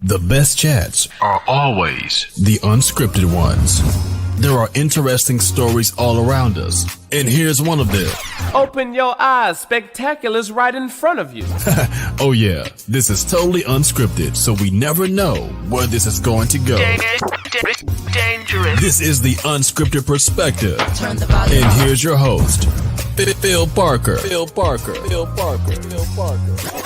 The best chats are always the unscripted ones. There are interesting stories all around us, and here's one of them. Open your eyes, spectacular's right in front of you. Oh yeah, this is totally unscripted, so we never know where this is going to go. Dangerous. This is the unscripted perspective. Turn the volume And up. here's your host, Phil Parker. Phil Parker. Phil Parker. Phil Parker.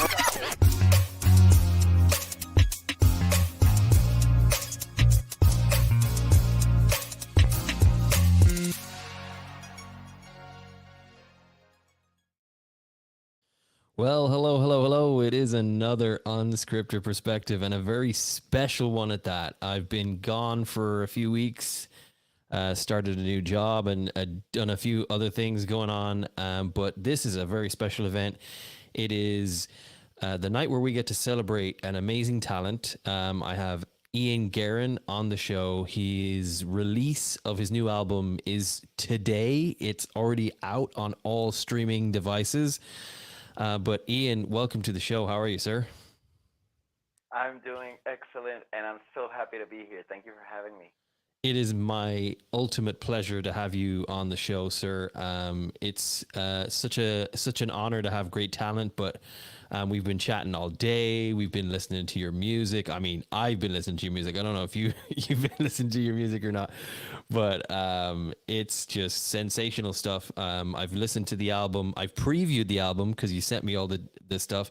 Well, hello. It is another unscripted perspective and a very special one at that. I've been gone for a few weeks, started a new job and done a few other things going on. But this is a very special event. It is the night where we get to celebrate an amazing talent. I have Guerin on the show. His release of his new album is today. It's already out on all streaming devices. But Ian, welcome to the show. How are you, sir? I'm doing excellent, and I'm so happy to be here. Thank you for having me. It is my ultimate pleasure to have you on the show, sir. It's such an honor to have great talent, but we've been chatting all day. We've been listening to your music. I mean, I've been listening to your music. I don't know if you've been listening to your music or not, but it's just sensational stuff. I've listened to the album. I've previewed the album because you sent me all the stuff,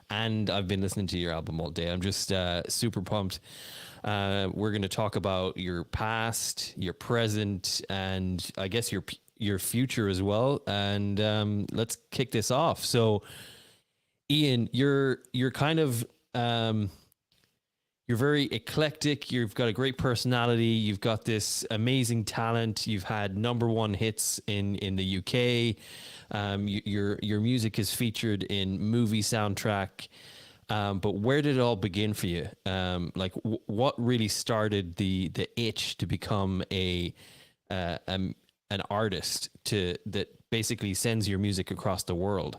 and I've been listening to your album all day. I'm just super pumped. We're going to talk about your past, your present, and I guess your future as well. And let's kick this off. So, Ian, you're kind of you're very eclectic. You've got a great personality. You've got this amazing talent. You've had #1 hits in the UK. Your music is featured in movie soundtrack. But where did it all begin for you? What really started the itch to become an artist that basically sends your music across the world?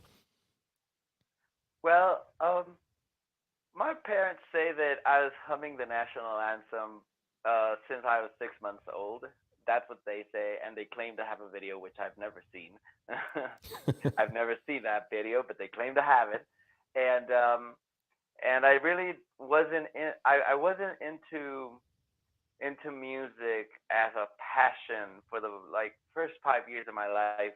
Well, my parents say that I was humming the national anthem since I was 6 months old. That's what they say, and they claim to have a video, which I've never seen. I've never seen that video, but they claim to have it. And I really wasn't I wasn't into music as a passion for the first 5 years of my life.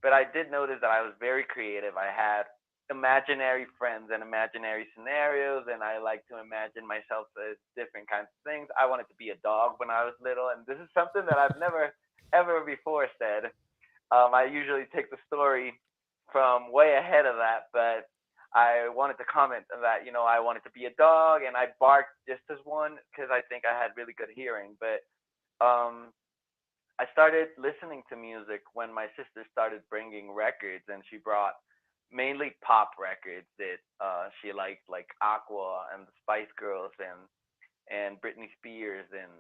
But I did notice that I was very creative. I had imaginary friends and imaginary scenarios, and I like to imagine myself as different kinds of things. I wanted to be a dog when I was little, and this is something that I've never ever before said. I usually take the story from way ahead of that, but I wanted to comment on that. I wanted to be a dog, and I barked just as one because I think I had really good hearing. But um, I started listening to music when my sister started bringing records, and she brought mainly pop records that she liked, like Aqua and the Spice Girls and Britney Spears, and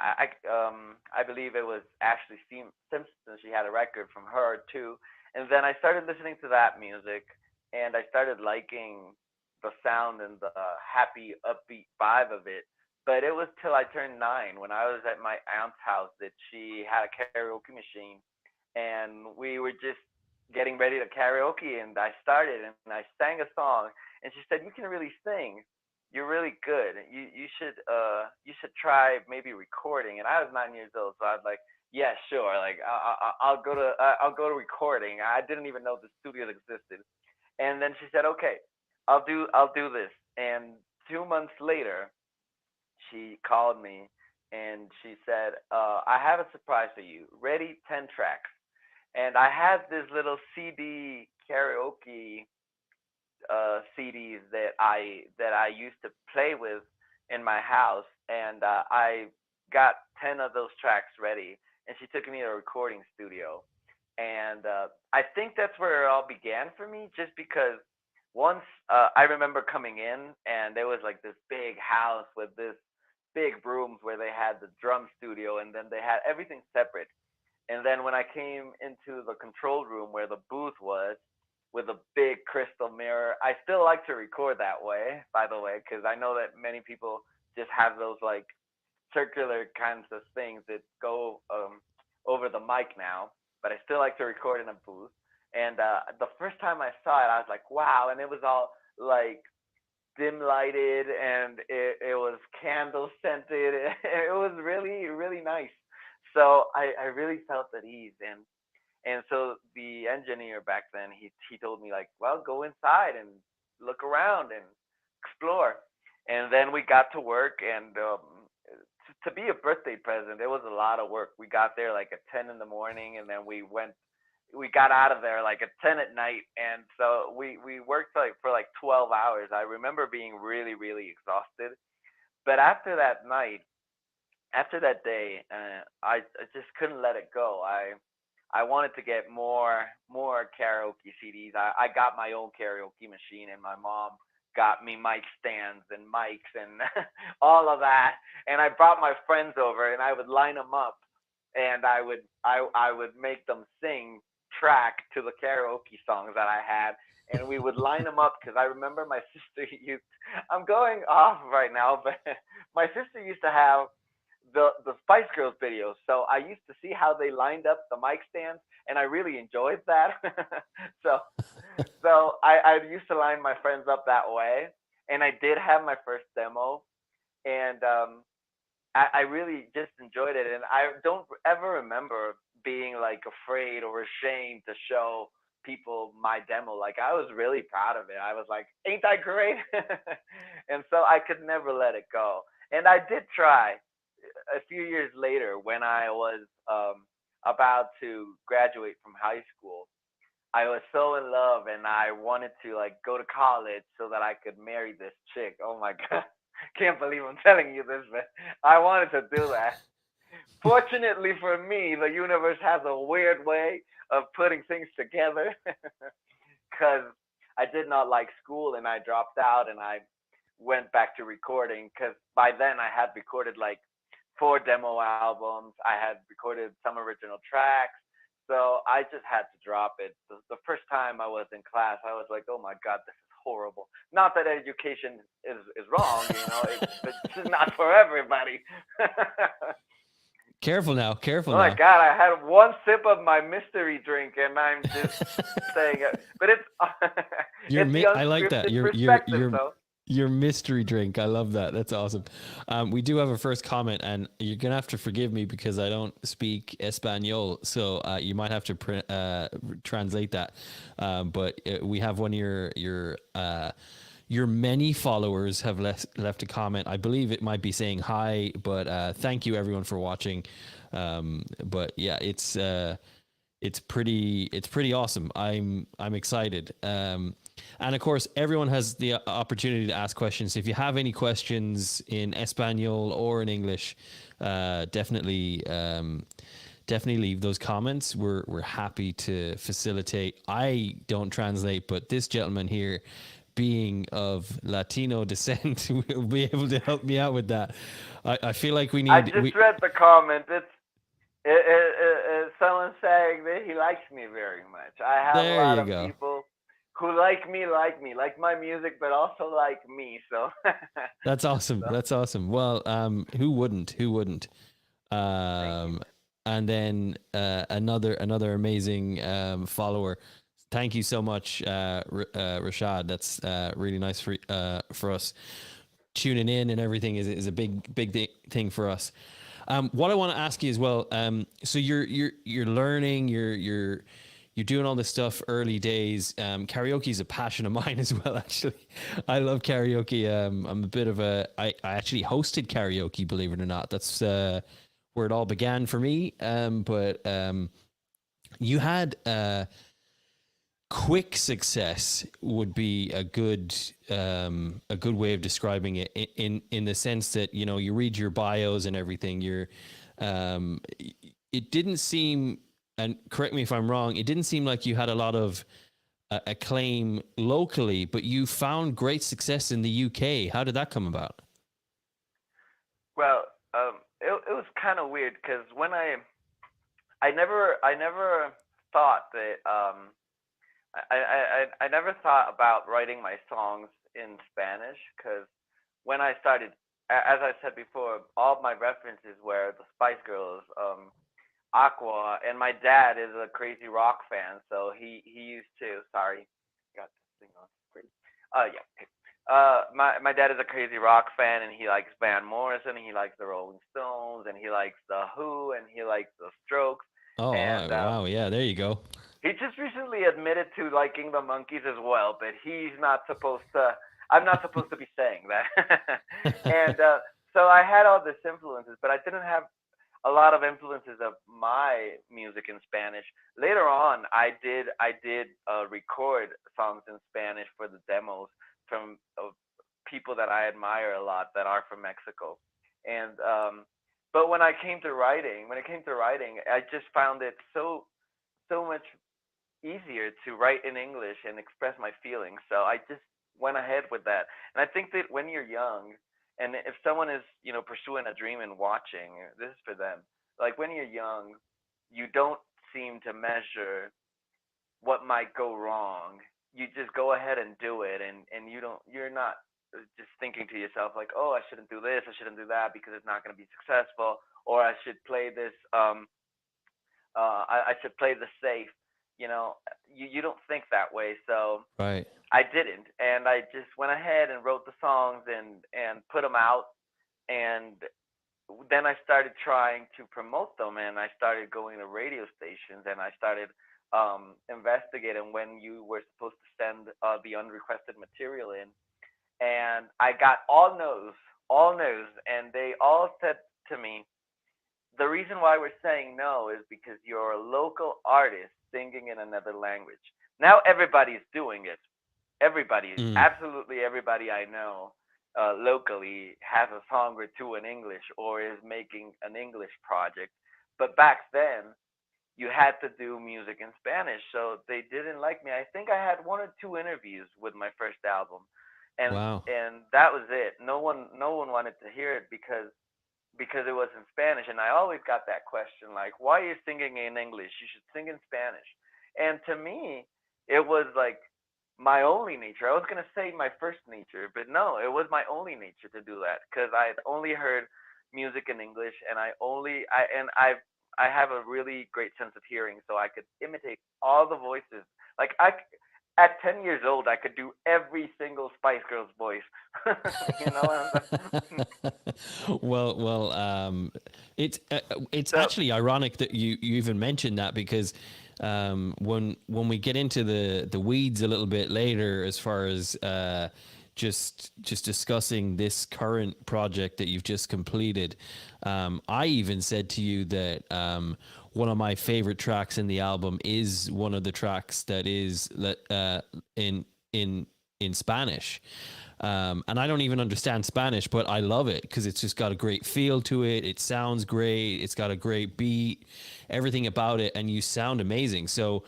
I believe it was Ashley Simpson. She had a record from her too, and then I started listening to that music, and I started liking the sound and the happy, upbeat vibe of it. But it was till I turned 9 when I was at my aunt's house that she had a karaoke machine, and we were just getting ready to karaoke, and I started and I sang a song, and she said, "You can really sing. You're really good. You should try maybe recording." And I was 9 years old, so I was like, "Yeah, sure. Like I'll go to recording." I didn't even know the studios existed. And then she said, "Okay, I'll do this." And 2 months later, she called me and she said, "I have a surprise for you. Ready, 10 tracks." And I had this little CD karaoke CDs that I used to play with in my house, and I got 10 of those tracks ready, and she took me to a recording studio, and I think that's where it all began for me, just because once I remember coming in, and there was like this big house with this big rooms where they had the drum studio, and then they had everything separate. And then when I came into the control room where the booth was, with a big crystal mirror. I still like to record that way, by the way, because I know that many people just have those like circular kinds of things that go over the mic now. But I still like to record in a booth. And the first time I saw it, I was like, wow! And it was all like dim lighted, and it was candle scented. It was really really nice. So I really felt at ease, and so the engineer back then, he told me like, well, go inside and look around and explore. And then we got to work, and to be a birthday present, it was a lot of work. We got there like at 10 in the morning, and then we got out of there like at 10 at night, and so we worked like for like 12 hours. I remember being really really exhausted, but after that night, after that day, I just couldn't let it go. I wanted to get more karaoke CDs. I got my own karaoke machine, and my mom got me mic stands and mics and all of that. And I brought my friends over, and I would line them up, and I would make them sing track to the karaoke songs that I had, and we would line them up because I remember my sister used. I'm going off right now, but my sister used to have the Spice Girls videos. So I used to see how they lined up the mic stands, and I really enjoyed that. so I used to line my friends up that way, and I did have my first demo, and I really just enjoyed it, and I don't ever remember being like afraid or ashamed to show people my demo. Like I was really proud of it. I was like, "Ain't that great?" And so I could never let it go. And I did try a few years later when I was about to graduate from high school. I was so in love, and I wanted to like go to college so that I could marry this chick. Oh my god. Can't believe I'm telling you this, but I wanted to do that. Fortunately for me, the universe has a weird way of putting things together because I did not like school, and I dropped out, and I went back to recording because by then I had recorded like 4 demo albums. I had recorded some original tracks. So I just had to drop it. The first time I was in class, I was like, oh my God, this is horrible. Not that education is wrong, it's not for everybody. Careful now, careful Oh now. my God, I had one sip of my mystery drink, and I'm just saying it. But it's, I like that. Your mystery drink. I love that. That's awesome. We do have a first comment, and you're gonna have to forgive me because I don't speak Espanol, so you might have to translate that. But we have one of your many followers have left a comment. I believe it might be saying hi, but thank you everyone for watching. But yeah, it's pretty awesome. I'm excited. And of course, everyone has the opportunity to ask questions. If you have any questions in Espanol or in English, definitely leave those comments. We're happy to facilitate. I don't translate, but this gentleman here, being of Latino descent, will be able to help me out with that. I feel like we need. I just read the comment. It's someone saying that he likes me very much. I have a lot of people who like my music, but also like me. So that's awesome. That's awesome. Well, who wouldn't? And then another amazing follower. Thank you so much, Rashad. That's really nice for us. Tuning in and everything is a big thing for us. What I want to ask you as well. So you're learning. You're doing all this stuff early days. Karaoke is a passion of mine as well, actually. I love karaoke. I'm a bit of I actually hosted karaoke, believe it or not. That's where it all began for me. But you had quick success would be a good way of describing it in the sense that, you read your bios and everything. It didn't seem, and correct me if I'm wrong, it didn't seem like you had a lot of acclaim locally, but you found great success in the UK. How did that come about? Well, it was kind of weird because when I never thought that I never thought about writing my songs in Spanish because when I started, as I said before, all my references were the Spice Girls, Aqua, and my dad is a crazy rock fan, so he used to. Sorry, got this thing on. Great. Yeah. Okay. My dad is a crazy rock fan, and he likes Van Morrison, and he likes the Rolling Stones, and he likes the Who, and he likes the Strokes, Oh, and wow. Yeah, there you go. he just recently admitted to liking the Monkees as well, but he's not supposed to. I'm not supposed to be saying that. And so I had all these influences, but I didn't have a lot of influences of my music in Spanish. Later on, I did record songs in Spanish for the demos from people that I admire a lot that are from Mexico. And but when it came to writing, I just found it so much easier to write in English and express my feelings. So I just went ahead with that. And I think that when you're young, and if someone is, pursuing a dream and watching, this is for them. Like when you're young, you don't seem to measure what might go wrong. You just go ahead and do it, and you're not just thinking to yourself like, oh, I shouldn't do this, I shouldn't do that because it's not going to be successful, or I should play this I should play the safe. You don't think that way. So Right. I didn't, and I just went ahead and wrote the songs and put them out, and then I started trying to promote them, and I started going to radio stations, and I started investigating when you were supposed to send the unrequested material in, and I got all no's, and they all said to me, the reason why we're saying no is because you're a local artist singing in another language. Now everybody's doing it. Everybody, Mm. absolutely everybody I know locally has a song or two in English or is making an English project. But back then, you had to do music in Spanish, so they didn't like me. I think I had one or two interviews with my first album, and Wow. that was it. No one wanted to hear it because it was in Spanish, and I always got that question like, why are you singing in English? You should sing in Spanish. And to me, it was like my only nature. I was gonna say my first nature, but no, it was my only nature to do that because I had only heard music in English, and I have a really great sense of hearing, so I could imitate all the voices. Like at 10 years old, I could do every single Spice Girls voice. you know what I'm well, it's so actually ironic that you even mentioned that because when we get into the weeds a little bit later, as far as just discussing this current project that you've just completed, I even said to you that one of my favorite tracks in the album is one of the tracks that is in in Spanish. And I don't even understand Spanish, but I love it because it's just got a great feel to it. It sounds great. It's got a great beat, everything about it, and you sound amazing. So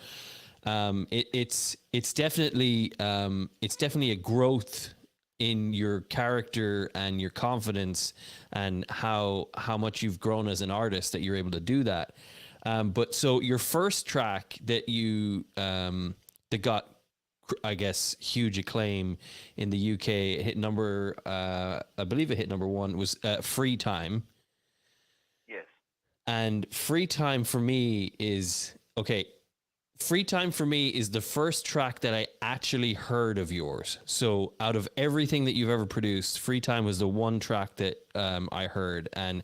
it's definitely a growth in your character and your confidence and how much you've grown as an artist that you're able to do that. But so your first track that you that got, I guess, huge acclaim in the UK, it hit I believe it hit number one, was Free Time. yes. And Free Time for me is, okay, Free Time for me is the first track that I actually heard of yours. So out of everything that you've ever produced, Free Time was the one track that I heard. And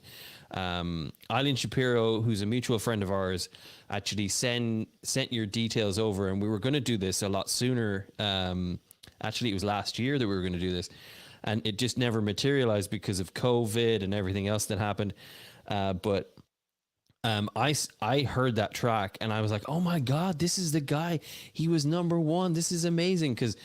Eileen Shapiro, who's a mutual friend of ours, actually sent your details over, and we were going to do this a lot sooner. Actually, it was last year that we were going to do this, and it just never materialized because of COVID and everything else that happened. But I heard that track and I was like, oh my God, this is the guy. He was number one. This is amazing, because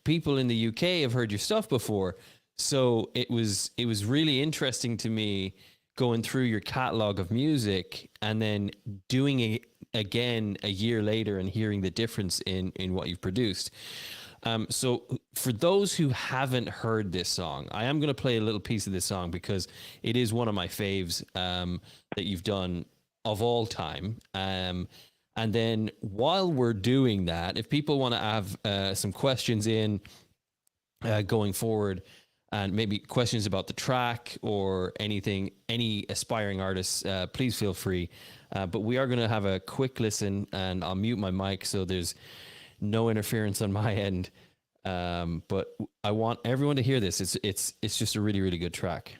people in the UK have heard your stuff before. So it was really interesting to me going through your catalog of music and then doing it again a year later and hearing the difference in what you've produced. So for those who haven't heard this song, I am going to play a little piece of this song because it is one of my faves that you've done of all time. And then while we're doing that, if people want to have some questions in going forward, and maybe questions about the track or anything, any aspiring artists, please feel free. But we are going to have a quick listen, and I'll mute my mic so there's no interference on my end. But I want everyone to hear this. It's just a really, really good track.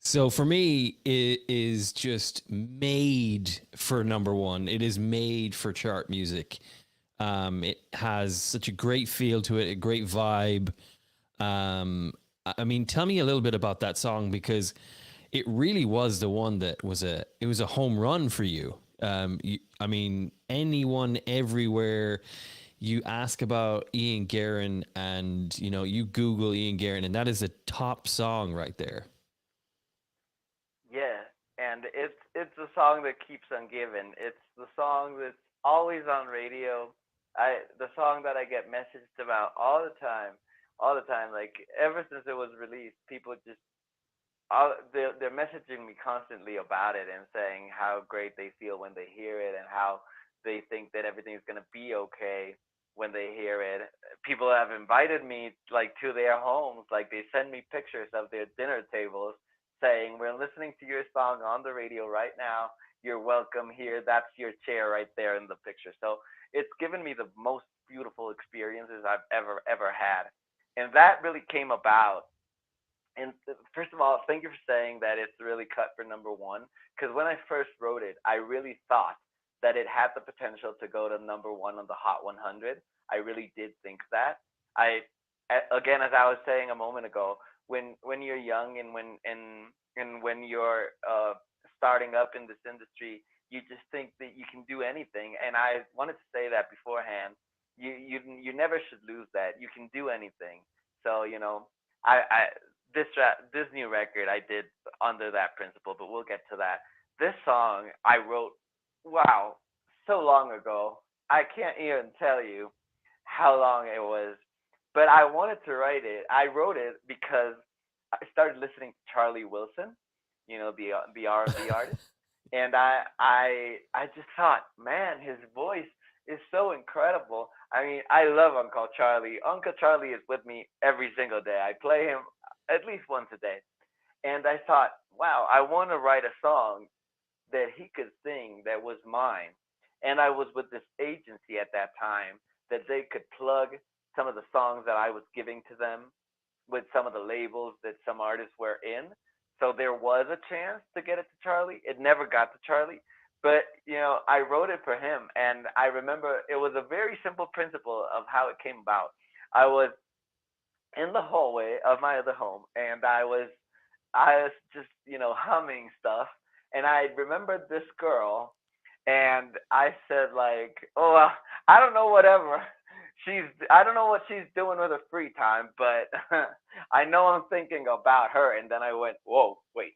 So for me, it is just made for number one. It is made for chart music. It has such a great feel to it, a great vibe. I mean, tell me a little bit about that song, because it really was the one that was a home run for you. I mean, anyone everywhere, you ask about Ian Guerin, and you Google Ian Guerin, and that is a top song right there. Yeah, and it's a song that keeps on giving. It's the song that's always on radio. The song that I get messaged about all the time. Like ever since it was released, people just they're messaging me constantly about it and saying how great they feel when they hear it and how they think that everything's gonna be okay when they hear it. People have invited me like to their homes, like they send me pictures of their dinner tables saying, "We're listening to your song on the radio right now. You're welcome here. That's your chair right there in the picture." So it's given me the most beautiful experiences I've ever had, and that really came about. And first of all, thank you for saying that it's really cut for number one. Because when I first wrote it, I really thought that it had the potential to go to number one on the Hot 100. I really did think that. Again, as I was saying a moment ago, when you're young and when you're starting up in this industry, you just think that you can do anything. And I wanted to say that beforehand. You never should lose that. You can do anything. So I this new record I did under that principle, but we'll get to that. This song I wrote, wow, so long ago. I can't even tell you how long it was, but I wanted to write it. I wrote it because I started listening to Charlie Wilson, the R&B artist, and I just thought, man, his voice is so incredible. I mean, I love Uncle Charlie. Uncle Charlie is with me every single day. I play him at least once a day. And I thought, wow, I want to write a song that he could sing that was mine. And I was with this agency at that time that they could plug some of the songs that I was giving to them with some of the labels that some artists were in. So there was a chance to get it to Charlie. It never got to Charlie. But, I wrote it for him. And I remember it was a very simple principle of how it came about. I was in the hallway of my other home, and I was just humming stuff, and I remembered this girl, and I said like, "Oh, I don't know, whatever." I don't know what she's doing with her free time, but I know I'm thinking about her. And then I went, whoa, wait,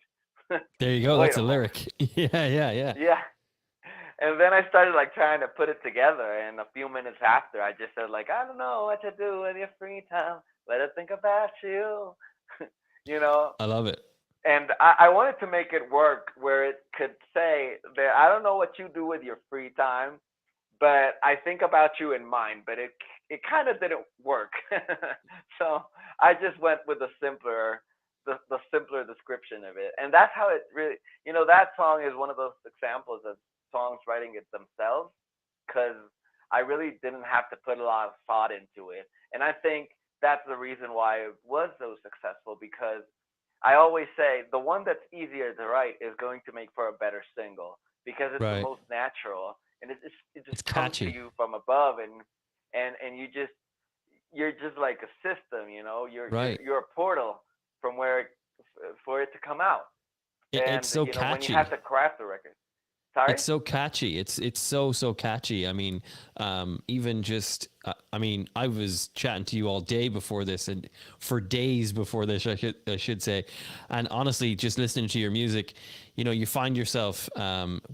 There you go. wait That's a a moment. lyric. Yeah. Yeah. And then I started like trying to put it together. And a few minutes after, I just said like, I don't know what to do with your free time. Let us think about you. you know, I love it. and I wanted to make it work where it could say that I don't know what you do with your free time, but I think about you in mind. But it kind of didn't work, so I just went with the simpler description of it, and that's how it really. That song is one of those examples of songs writing it themselves, because I really didn't have to put a lot of thought into it, and I think that's the reason why it was so successful because I always say the one that's easier to write is going to make for a better single because it's the Right. most natural and it just It's comes to catchy. you from above and you're just like a system, You're you're Right. you're a portal from where for it to come out. It's And so when you have catchy. to craft the record. Sorry? It's so catchy. It's so catchy. I mean, even just I mean, I was chatting to you all day before this, and for days before this, I should say, and honestly, just listening to your music, you find yourself,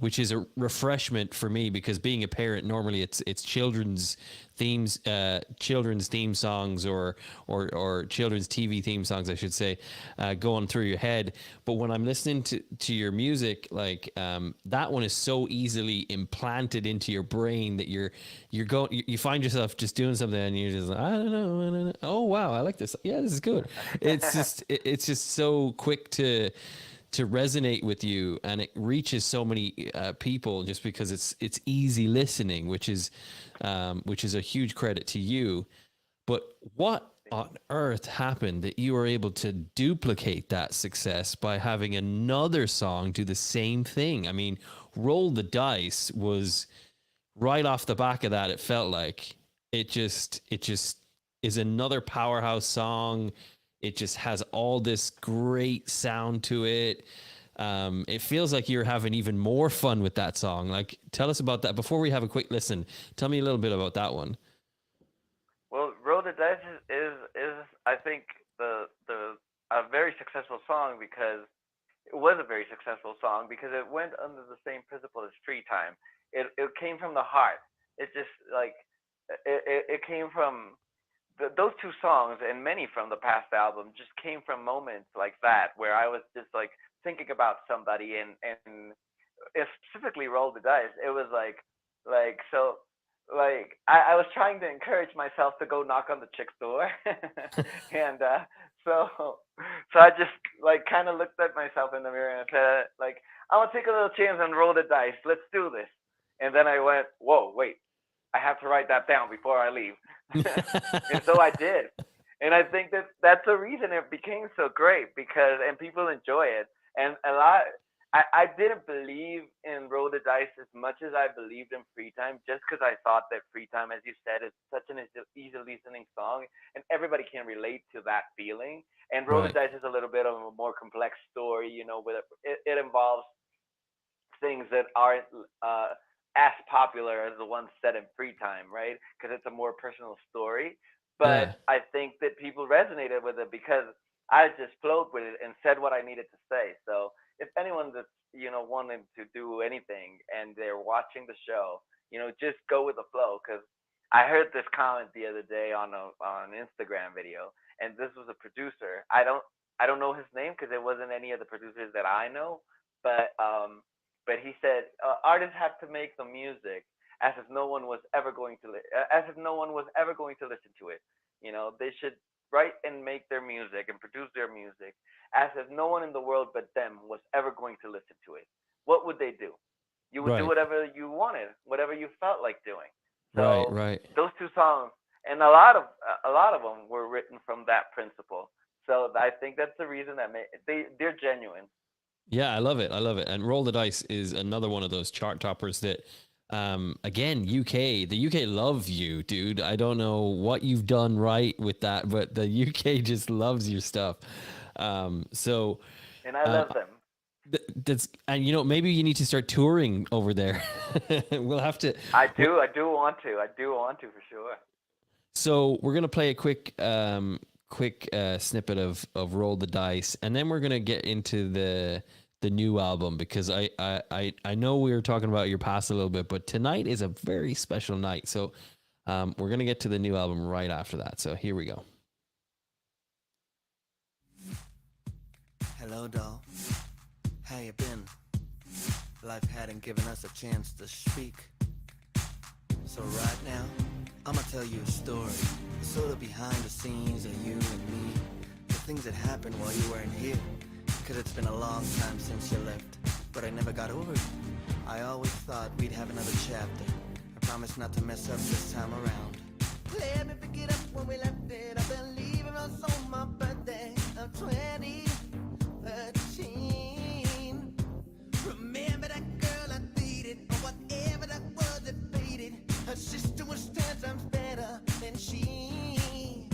which is a refreshment for me because being a parent, normally it's children's theme songs or children's TV theme songs, I should say, going through your head. But when I'm listening to your music, like that one is so easily implanted into your brain that you find yourself just doing something and you're just like, I don't know. Oh wow, I like this. Yeah, this is good. It's just so quick to resonate with you, and it reaches so many people just because it's easy listening, which is a huge credit to you. But what on earth happened that you were able to duplicate that success by having another song do the same thing? I mean, Roll the Dice was right off the back of that. It felt like it just is another powerhouse song. It just has all this great sound to it. It feels like you're having even more fun with that song. Like, tell us about that before we have a quick listen. Tell me a little bit about that one. Well, Roll the Dice is I think the a very successful song because it was a very successful song because it went under the same principle as Free Time. It came from the heart. It just like it came from those two songs and many from the past album just came from moments like that where I was just like thinking about somebody and specifically Roll the Dice. It was like so like I was trying to encourage myself to go knock on the chick's door and so so I just like kind of looked at myself in the mirror and said like I'm gonna take a little chance and roll the dice. Let's do this. And then I went, whoa, wait, I have to write that down before I leave. And so I did. And I think that that's the reason it became so great because and people enjoy it. And a lot I didn't believe in Roll the Dice as much as I believed in Free Time, just because I thought that Free Time, as you said, is such an easy listening song, and everybody can relate to that feeling. And Roll the Right. Dice is a little bit of a more complex story, with it involves things that aren't as popular as the ones set in Free Time, right? Because it's a more personal story. Yeah. But I think that people resonated with it because I just flowed with it and said what I needed to say. So if anyone that's wanting to do anything and they're watching the show, just go with the flow. Because I heard this comment the other day on an Instagram video, and this was a producer. I don't know his name because it wasn't any of the producers that I know, but but he said artists have to make the music as if no one was ever going to as if no one was ever going to listen to it. They should write and make their music and produce their music as if no one in the world but them was ever going to listen to it. What would they do? You would do Right. whatever you wanted, whatever you felt like doing. Right. So Right. those two songs, and a lot of them were written from that principle. So I think that's the reason that they're genuine. Yeah, I love it. I love it. And Roll the Dice is another one of those chart toppers that, again, the UK love you, dude. I don't know what you've done right with that, but the UK just loves your stuff. So And I uh, love them. that's, and maybe you need to start touring over there. We'll have to. I Well, do. I do want to. I do want to for sure. So we're gonna play a quick snippet of Roll the Dice, and then we're gonna get into the new album, because I know we were talking about your past a little bit, but tonight is a very special night. So we're gonna get to the new album right after that. So here we go. Hello, doll. How you been? Life hadn't given us a chance to speak. So right now, I'ma tell you a story. Sort of behind the scenes of you and me. The things that happened while you weren't here. Cause it's been a long time since you left. But I never got over it. I always thought we'd have another chapter. I promise not to mess up this time around. Let me pick it up when we left it. I believe it was on my birthday of 2013. Remember that girl I dated, or whatever that was that faded. Her sister was 10 times better than she.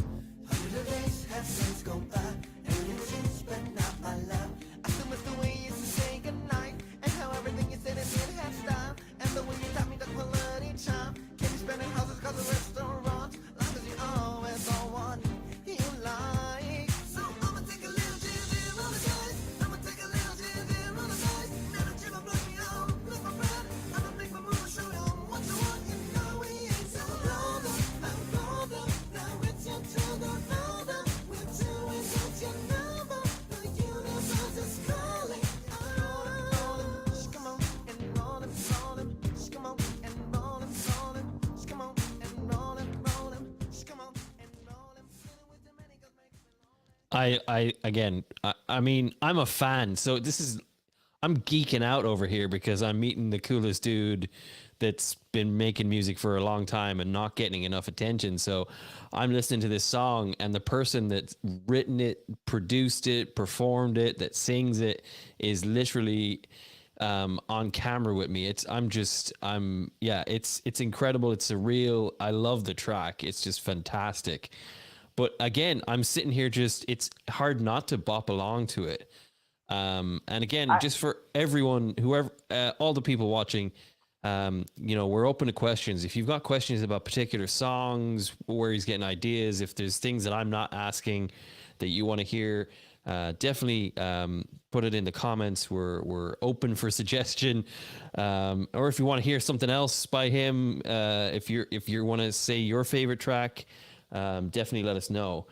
100 days have since gone by, and you since but not my love. I still miss the way you used to say goodnight, and how everything you said and did had style, and the way you taught me the quality charm. Can't be spending houses cause of restaurants, long as you always the one you like. So I'ma take a little jam on the dice. I'ma take a little jam on the dice. Now that you've blown me on, lift my breath. I'ma make my move, show you what you want. You know we ain't so grown up. I'm grown up. Now it's your turn to know them. We're doing what you know. The universe is calling. Roll them. Just come on and roll them, roll them. Just come on and roll them, roll them. Just come on and roll them, roll them. Just come on and roll them. I mean, I'm a fan, so I'm geeking out over here because I'm meeting the coolest dude that's been making music for a long time and not getting enough attention. So I'm listening to this song, and the person that's written it, produced it, performed it, that sings it is literally on camera with me. It's incredible. It's surreal. I love the track. It's just fantastic. But again, I'm sitting here it's hard not to bop along to it. And again, just for everyone, whoever, all the people watching, we're open to questions. If you've got questions about particular songs, where he's getting ideas, if there's things that I'm not asking that you want to hear, definitely put it in the comments. We're open for suggestion. Or if you want to hear something else by him, if you want to say your favorite track, definitely let us know.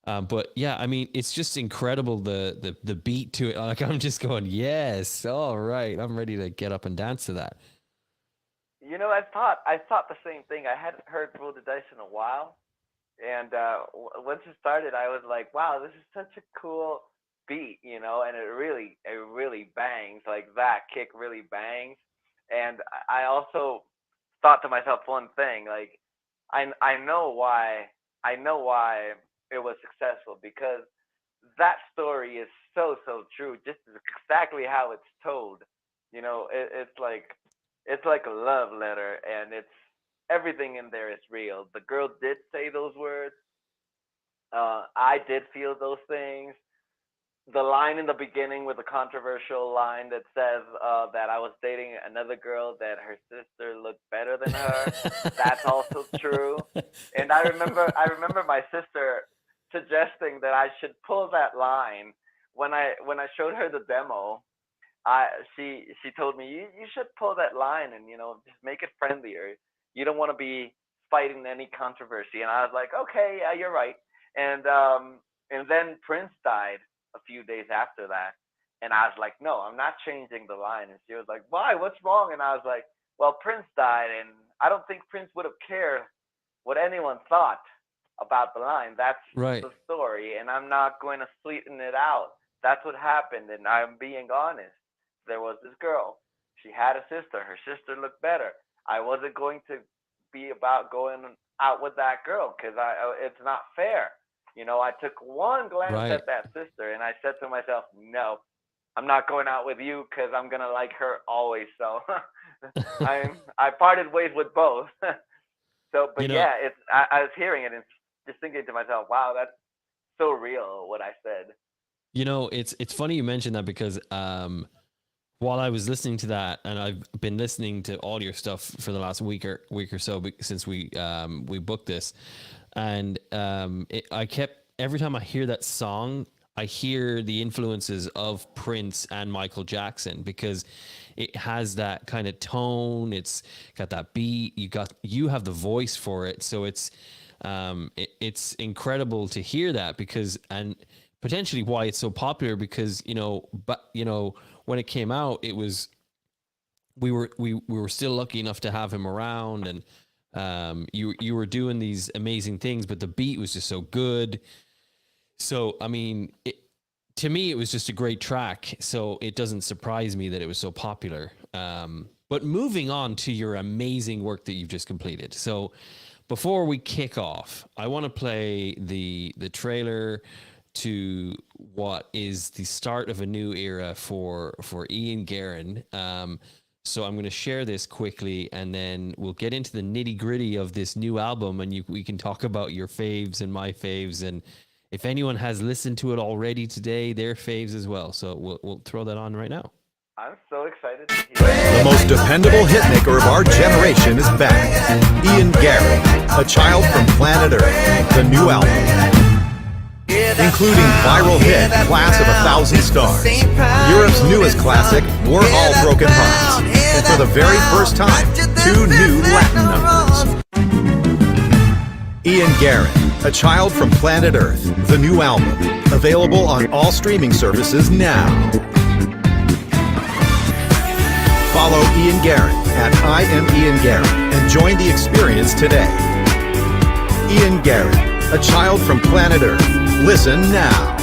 But yeah, I mean, it's just incredible, the beat to it. Like, I'm just going, yes, all right, I'm ready to get up and dance to that. You know, I thought the same thing. I hadn't heard Roll the Dice in a while, and once it started, I was like, wow, this is such a cool beat, and it really bangs. Like, that kick really bangs. And I also thought to myself one thing, like, I know why it was successful, because that story is so true, just exactly how it's told. It's like a love letter, and it's everything in there is real. The girl did say those words. I did feel those things. The line in the beginning with the controversial line that says that I was dating another girl that her sister looked better than her. That's also true. And I remember my sister suggesting that I should pull that line when I showed her the demo. She told me, you should pull that line and just make it friendlier. You don't want to be fighting any controversy. And I was like, okay, yeah, you're right. And then Prince died a few days after that, and I was like, no, I'm not changing the line. And she was like, why? What's wrong? And I was like, well, Prince died, and I don't think Prince would have cared what anyone thought about the line. That's right. The story, and I'm not going to sweeten it out. That's what happened, and I'm being honest. There was this girl. She had a sister. Her sister looked better. I wasn't going to be about going out with that girl, because it's not fair. I took one glance at that sister, and I said to myself, no, I'm not going out with you, because I'm going to like her always. So I parted ways with both. So, but I was hearing it and just thinking to myself, wow, that's so real what I said. It's funny you mentioned that, because while I was listening to that, and I've been listening to all your stuff for the last week or so since we booked this, And I kept, every time I hear that song, I hear the influences of Prince and Michael Jackson, because it has that kind of tone. It's got that beat. You have the voice for it, so it's incredible to hear that, because, and potentially why it's so popular, because when it came out, it was, we were still lucky enough to have him around, and you were doing these amazing things, but the beat was just so good. So I mean, to me, it was just a great track. So it doesn't surprise me that it was so popular. But moving on to your amazing work that you've just completed. So before we kick off, I want to play the trailer to what is the start of a new era for Ian Guerin. So I'm going to share this quickly, and then we'll get into the nitty gritty of this new album, and we can talk about your faves and my faves, and if anyone has listened to it already today, their faves as well. So we'll throw that on right now. I'm so excited to hear The most dependable hitmaker of our generation is back. Ian Guerin, a child from planet Earth, the new album, including viral hit Class of 1,000 Stars, Europe's newest classic, We're All Broken Hearts, and for the very first time, 2 new Latin numbers. Ian Guerin, a child from planet Earth, the new album, available on all streaming services now. Follow Ian Guerin at I Am Ian Guerin and join the experience today. Ian Guerin, a child from planet Earth. Listen now.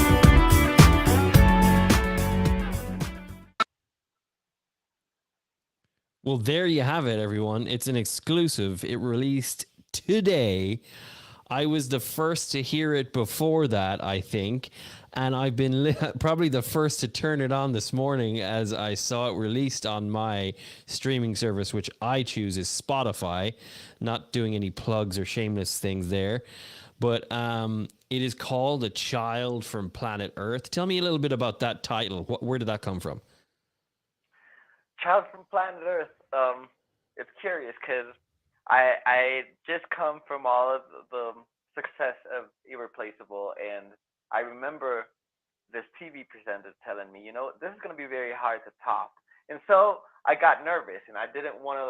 Well, there you have it, everyone. It's an exclusive. It released today. I was the first to hear it before that, I think. And I've been probably the first to turn it on this morning as I saw it released on my streaming service, which I choose is Spotify. Not doing any plugs or shameless things there. But it is called A Child from Planet Earth. Tell me a little bit about that title. Where did that come from? Child from Planet Earth. It's curious because I just come from all of the success of Irreplaceable, and I remember this TV presenter telling me, this is going to be very hard to top. And so I got nervous, and I didn't want to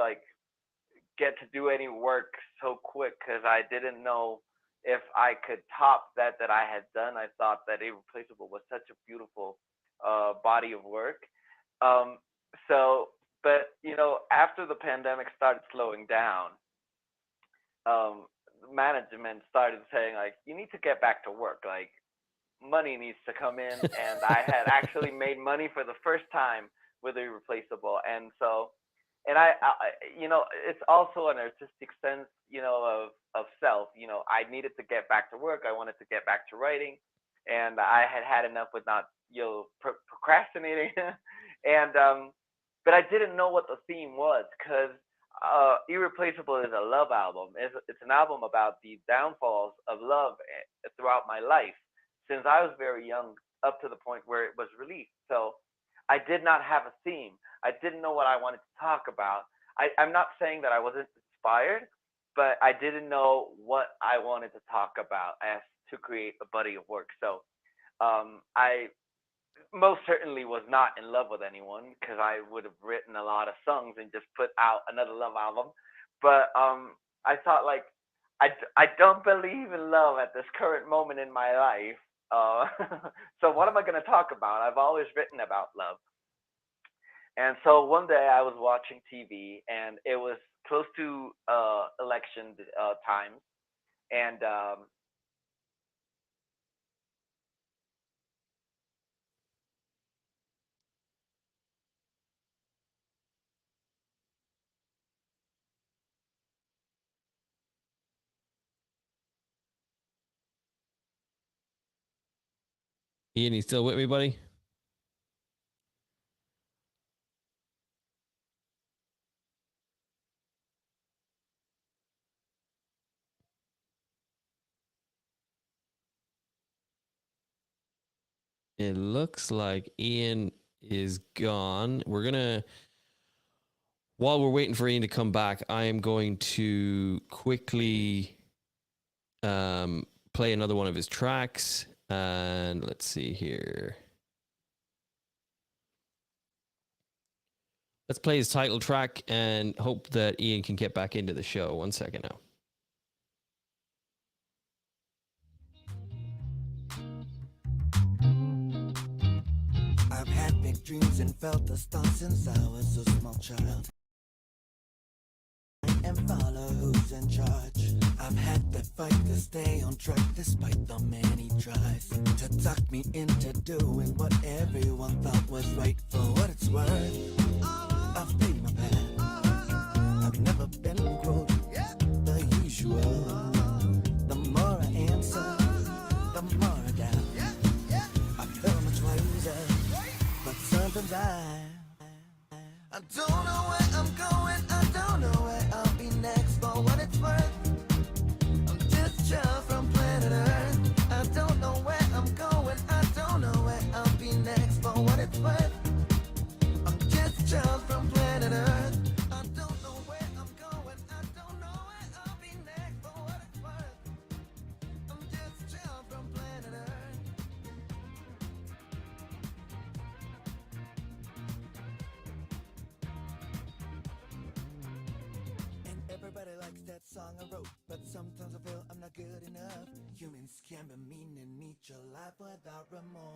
get to do any work so quick because I didn't know if I could top that I had done. I thought that Irreplaceable was such a beautiful body of work. But after the pandemic started slowing down, management started saying you need to get back to work, money needs to come in, and I had actually made money for the first time with Irreplaceable, and so, and I it's also an artistic sense, of self. I needed to get back to work. I wanted to get back to writing, and I had enough with not procrastinating, and but I didn't know what the theme was because Irreplaceable is a love album. It's an album about the downfalls of love throughout my life since I was very young up to the point where it was released. So I did not have a theme. I didn't know what I wanted to talk about. I'm not saying that I wasn't inspired, but I didn't know what I wanted to talk about as to create a body of work. So I most certainly was not in love with anyone because I would have written a lot of songs and just put out another love album. But I thought I don't believe in love at this current moment in my life. So what am I going to talk about? I've always written about love. And so one day I was watching TV and it was close to election time. And Ian, you still with me, buddy? It looks like Ian is gone. While we're waiting for Ian to come back, I am going to quickly play another one of his tracks. And let's see here. Let's play his title track and hope that Ian can get back into the show. 1 second now. I've had big dreams and felt the stars since I was a small child. And follow who's in charge. I've had to fight to stay on track despite the many tries to talk me into doing what everyone thought was right. For what it's worth, I've stayed my path. I've never been quote the usual. The more I answer, the more I doubt. I feel much wiser, but sometimes I don't know where I'm going. I don't know where I'll be next. For what it's worth, I'm just a child from planet Earth. I don't know where I'm going. I don't know where I'll be next. For what it's worth, I'm just a child from planet Earth. I don't know where I'm going. I don't know where I'll be next. For what it's worth, I'm just a child from planet Earth. And everybody likes that song I wrote, but sometimes I feel I'm not good enough. Humans can be mean and meet your life without remorse.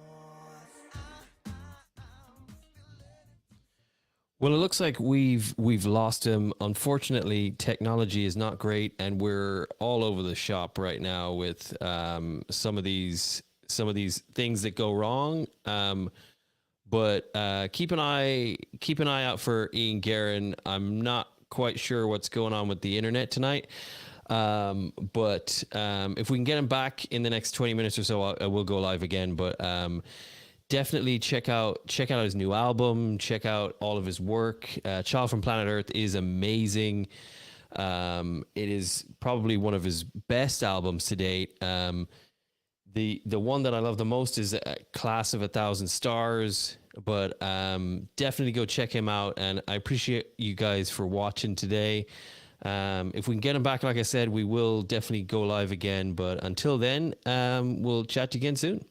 Well, it looks like we've lost him. Unfortunately, technology is not great, and we're all over the shop right now with some of these things that go wrong. But keep an eye out for Ian Guerin. I'm not quite sure what's going on with the internet tonight. But if we can get him back in the next 20 minutes or so, I will go live again. But definitely check out his new album. Check out all of his work. Child from Planet Earth is amazing. It is probably one of his best albums to date. The one that I love the most is Class of 1,000 Stars. But definitely go check him out. And I appreciate you guys for watching today. If we can get him back, like I said, we will definitely go live again. But until then, we'll chat again soon.